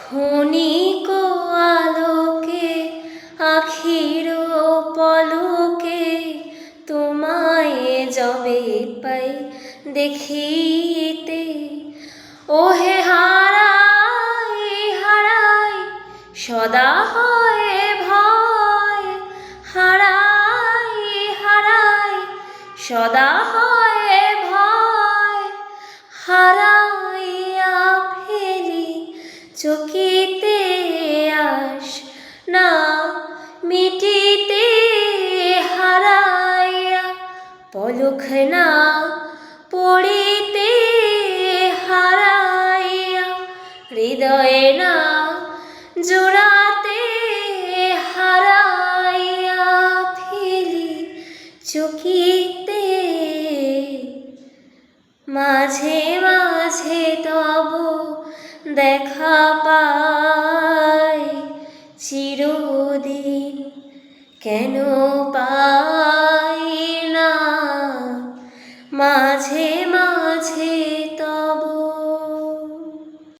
ক্ষণিক আলোকে আখির পলকে তোমায় যবে পাই দেখিতে, ওহে হারাই হারাই সদা হয় ভয়, হারাই হারাই সদা হয় ভয়, হারাইয়া ফেলি চকিতে আস না মিটিতে, হারাইয়া পলক না পড়িতে, হারাইয়া হৃদয়ে না জোড়াতে, হারাইয়া ফেলি চকিতে। মাঝে মাঝে তব দেখা পাই চিরদিন কেন পাই না, মাঝে মাঝে তব